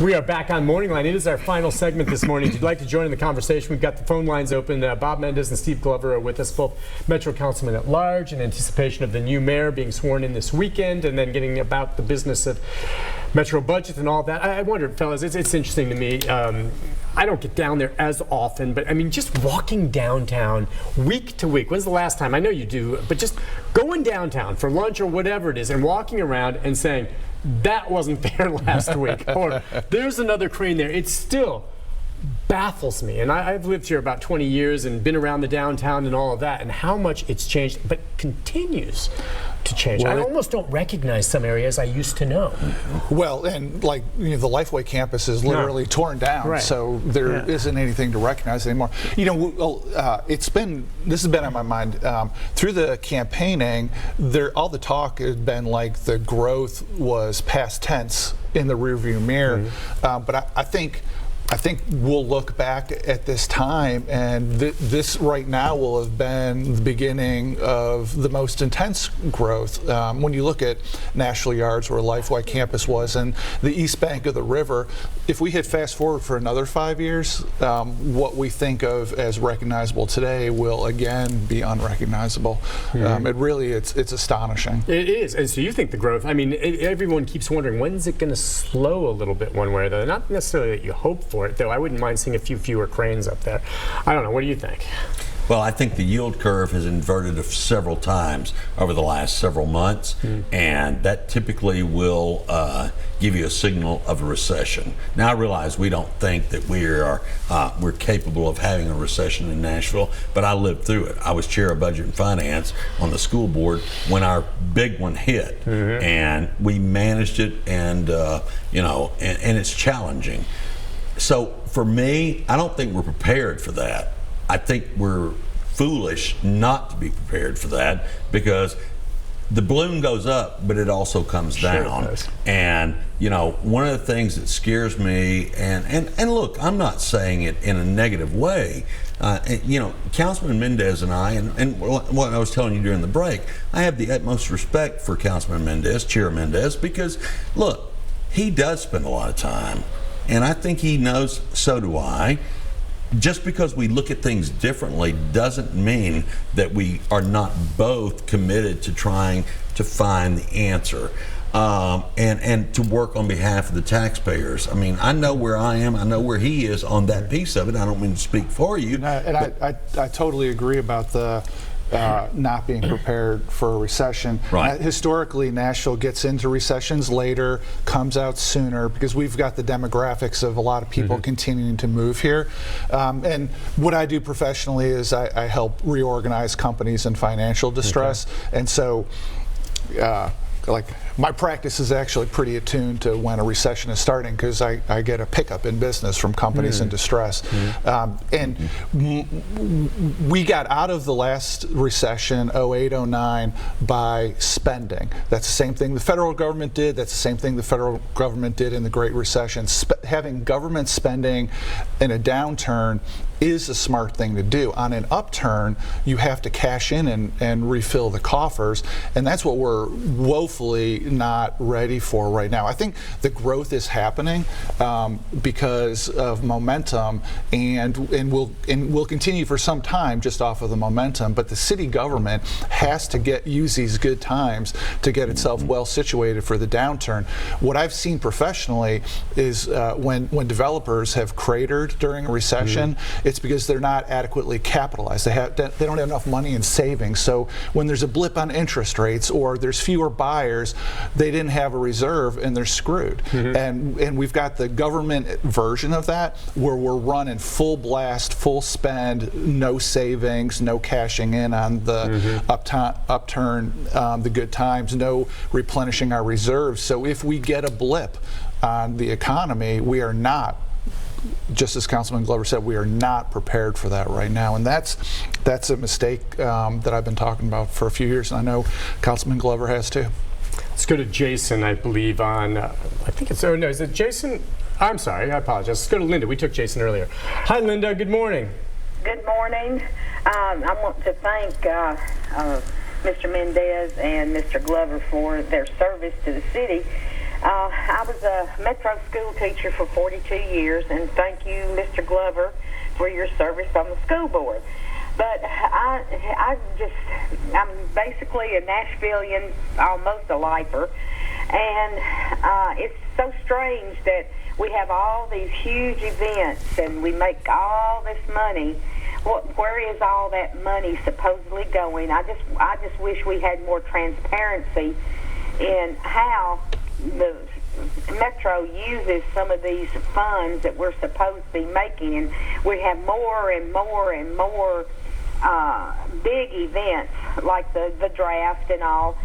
We are back on Morning Line. It is our final segment this morning. If you'd like to join in the conversation, we've got the phone lines open. Bob Mendes and Steve Glover are with us, both Metro Councilmen at large, in anticipation of the new mayor being sworn in this weekend, and then getting about the business of Metro budget and all that. I wondered, fellas, it's interesting to me. I don't get down there as often, but I mean, just walking downtown week to week. When's the last time? I know you do, but just going downtown for lunch or whatever it is and walking around and saying, that wasn't there last week, or there's another crane there. It still baffles me. And I've lived here about 20 years and been around the downtown and all of that, and how much it's changed, but continues to change. Well, I almost don't recognize some areas I used to know. Well, and like, you know, the Lifeway campus is literally torn down, right. So there isn't anything to recognize anymore. You know, this has been on my mind through the campaigning. All the talk has been like the growth was past tense in the rearview mirror, but I think we'll look back at this time, and this right now will have been the beginning of the most intense growth. When you look at Nashville Yards, where Lifeway campus was, and the east bank of the river, if we hit fast forward for another 5 years, what we think of as recognizable today will again be unrecognizable. It's astonishing. It is. And so you think the growth, I mean, everyone keeps wondering, when's it going to slow a little bit one way or the other? Not necessarily that you hope for it, though. I wouldn't mind seeing a few fewer cranes up there. I don't know. What do you think? Well, I think the yield curve has inverted several times over the last several months, and that typically will give you a signal of a recession. Now, I realize we don't think that we're capable of having a recession in Nashville, but I lived through it. I was chair of budget and finance on the school board when our big one hit, and we managed it, and and it's challenging. So for me, I don't think we're prepared for that. I think we're foolish not to be prepared for that, because the balloon goes up, but it also comes down. And one of the things that scares me, and look, I'm not saying it in a negative way. Councilman Mendes and I, and what I was telling you during the break, I have the utmost respect for Councilman Mendes, Chair Mendes, because look, he does spend a lot of time, and I think he knows, so do I. Just because we look at things differently doesn't mean that we are not both committed to trying to find the answer and to work on behalf of the taxpayers. I mean, I know where I am, I know where he is on that piece of it. I don't mean to speak for you. I totally agree about the not being prepared for a recession. Right. Historically, Nashville gets into recessions later, comes out sooner, because we've got the demographics of a lot of people continuing to move here. And what I do professionally is I help reorganize companies in financial distress. And so my practice is actually pretty attuned to when a recession is starting, because I get a pickup in business from companies in distress. And we got out of the last recession, 08, 09, by spending. That's the same thing the federal government did. That's the same thing the federal government did in the Great Recession. Having government spending in a downturn is a smart thing to do. On an upturn, you have to cash in and refill the coffers, and that's what we're woefully not ready for right now. I think the growth is happening because of momentum, and will continue for some time just off of the momentum. But the city government has to use these good times to get itself well situated for the downturn. What I've seen professionally is when developers have cratered during a recession, it's because they're not adequately capitalized. They don't have enough money in savings. So when there's a blip on interest rates or there's fewer buyers, they didn't have a reserve and they're screwed. And we've got the government version of that, where we're running full blast, full spend, no savings, no cashing in on the upturn, the good times, no replenishing our reserves. So if we get a blip on the economy, we are not, just as Councilman Glover said, we are not prepared for that right now, and that's a mistake that I've been talking about for a few years, and I know Councilman Glover has too. Let's go to Jason, I believe, on, I think it's, oh no, is it Jason? I'm sorry, I apologize. Let's go to Linda. We took Jason earlier. Hi, Linda. Good morning. Good morning. I want to thank Mr. Mendes and Mr. Glover for their service to the city. I was a Metro school teacher for 42 years, and thank you, Mr. Glover, for your service on the school board. But I'm basically a Nashvilleian, almost a lifer, and it's so strange that we have all these huge events and we make all this money. Where is all that money supposedly going? I just wish we had more transparency in how the Metro uses some of these funds that we're supposed to be making, and we have more and more and more big events like the draft and all,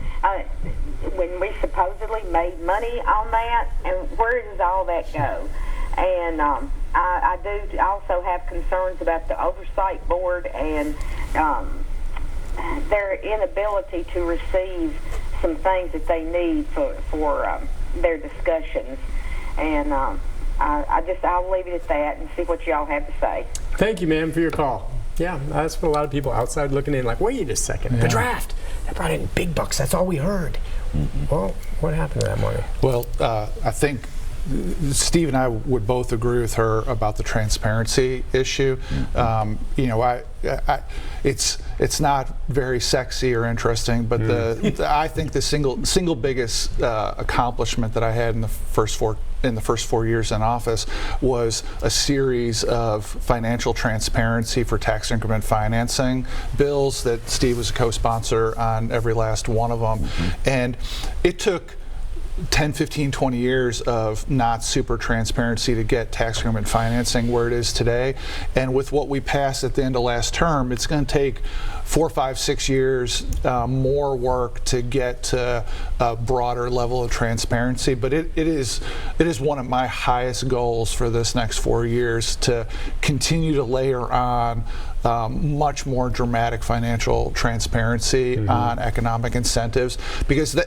when we supposedly made money on that, and where does all that go? And I do also have concerns about the oversight board and their inability to receive some things that they need for their discussions. And I'll leave it at that and see what y'all have to say. Thank you, ma'am, for your call. Yeah, that's what a lot of people outside looking in like, wait a second, the draft, they brought in big bucks, that's all we heard. Well, what happened to that money? Well, I think Steve and I would both agree with her about the transparency issue. You know, it's not very sexy or interesting, but I think the single biggest accomplishment that I had in the first 4 years in office was a series of financial transparency for tax increment financing bills that Steve was a co-sponsor on every last one of them. And it took 10, 15, 20 years of not super transparency to get tax increment financing where it is today. And with what we passed at the end of last term, it's going to take 4, 5, 6 years more work to get to a broader level of transparency. But it is one of my highest goals for this next 4 years to continue to layer on much more dramatic financial transparency on economic incentives, because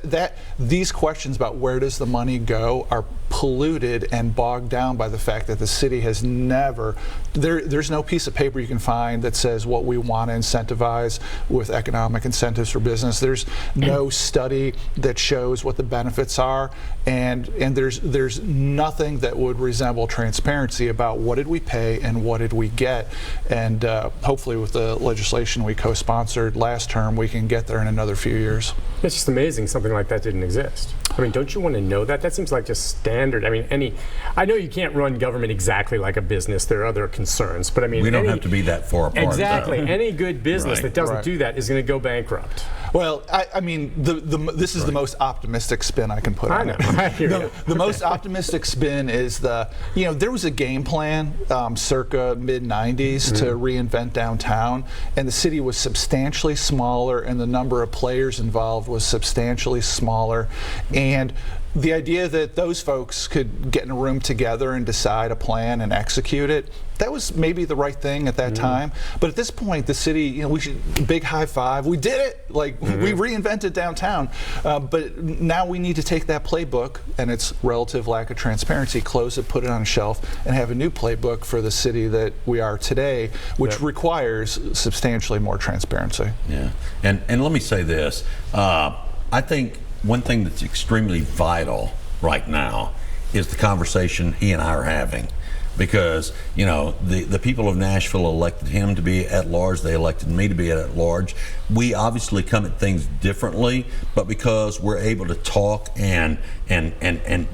these questions about where does the money go are polluted and bogged down by the fact that the city has never, there's no piece of paper you can find that says what we want to incentivize with economic incentives for business. There's no study that shows what the benefits are, and there's nothing that would resemble transparency about what did we pay and what did we get. And hopefully with the legislation we co-sponsored last term, we can get there in another few years. It's just amazing something like that didn't exist. I mean, don't you want to know that? That seems like just standard. I mean, I know you can't run government exactly like a business. There are other concerns, but I mean, we don't have to be that far apart. Exactly. Any good business that doesn't Right. do that is going to go bankrupt. Well, I mean, this is the most optimistic spin I can put on it. I hear you. The most optimistic spin is there was a game plan circa mid-90s to reinvent downtown, and the city was substantially smaller, and the number of players involved was substantially smaller. And the idea that those folks could get in a room together and decide a plan and execute it, that was maybe the right thing at that time. But at this point, the city, we should, big high five, we did it! Like, we reinvented downtown. But now we need to take that playbook and its relative lack of transparency, close it, put it on a shelf, and have a new playbook for the city that we are today, which requires substantially more transparency. Yeah, and let me say this. I think one thing that's extremely vital right now is the conversation he and I are having, because the people of Nashville elected him to be at large. They elected me to be at large. We obviously come at things differently, but because we're able to talk and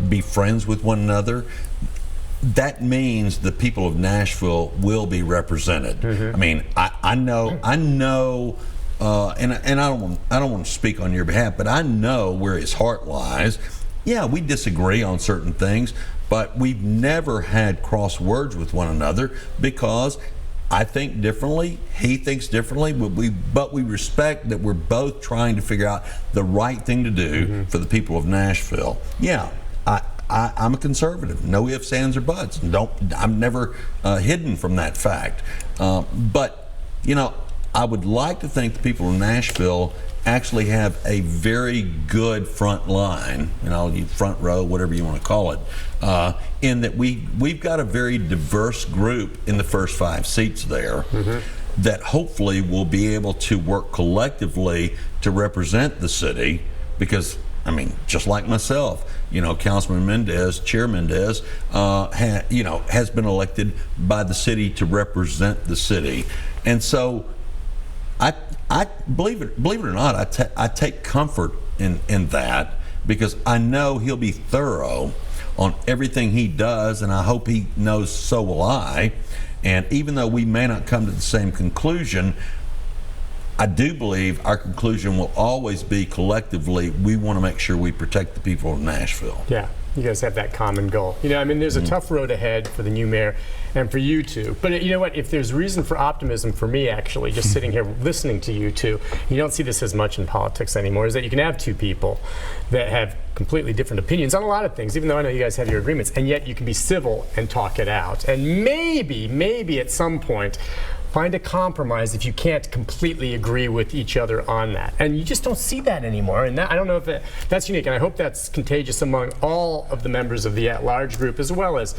be friends with one another, that means the people of Nashville will be represented. I mean, I know. And I don't want to speak on your behalf, but I know where his heart lies. Yeah, we disagree on certain things, but we've never had cross words with one another because I think differently, he thinks differently, but we respect that we're both trying to figure out the right thing to do for the people of Nashville. Yeah, I'm a conservative, no ifs, ands, or buts. I'm never hidden from that fact. But I would like to think the people of Nashville actually have a very good front line, front row, whatever you want to call it, in that we've got a very diverse group in the first 5 seats there that hopefully will be able to work collectively to represent the city, because I mean, just like myself, Councilman Mendes, Chair Mendes, has been elected by the city to represent the city. And so I believe it or not, I take comfort in that, because I know he'll be thorough on everything he does, and I hope he knows so will I. And even though we may not come to the same conclusion, I do believe our conclusion will always be, collectively, we want to make sure we protect the people of Nashville. Yeah, you guys have that common goal. There's a tough road ahead for the new mayor and for you two. But you know what? If there's reason for optimism for me, actually, just sitting here listening to you two, you don't see this as much in politics anymore, is that you can have two people that have completely different opinions on a lot of things, even though I know you guys have your agreements, and yet you can be civil and talk it out. And maybe at some point, find a compromise if you can't completely agree with each other on that. And you just don't see that anymore. And I don't know if that's unique. And I hope that's contagious among all of the members of the at-large group, as well as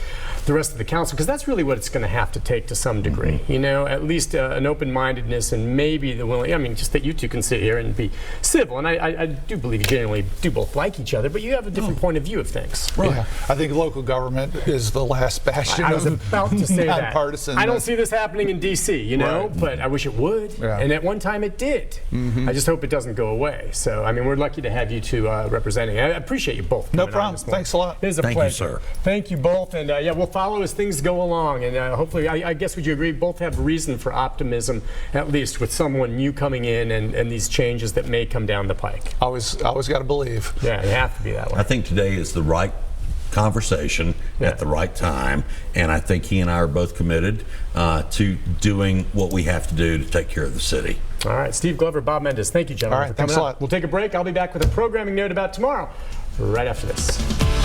the rest of the council, because that's really what it's going to have to take to some degree. At least an open-mindedness, and maybe the willing, just that you two can sit here and be civil. And I do believe you generally do both like each other, but you have a different point of view of things. Right. Yeah. I think local government is the last bastion I was about to say that. Nonpartisan. I don't see this happening in D.C., but I wish it would. Yeah. And at one time it did. I just hope it doesn't go away. So, we're lucky to have you two representing. I appreciate you both. No problem. Thanks a lot. It is a pleasure. Thank you, sir. Thank you both. And we'll follow as things go along. And hopefully, I guess, would you agree, both have reason for optimism, at least with someone new coming in and these changes that may come down the pike? Always got to believe. Yeah, you have to be that way. I think today is the right conversation at the right time, and I think he and I are both committed to doing what we have to do to take care of the city. All right, Steve Glover, Bob Mendes, thank you, gentlemen, All right, for coming thanks a up. lot. We'll take a break. I'll be back with a programming note about tomorrow right after this.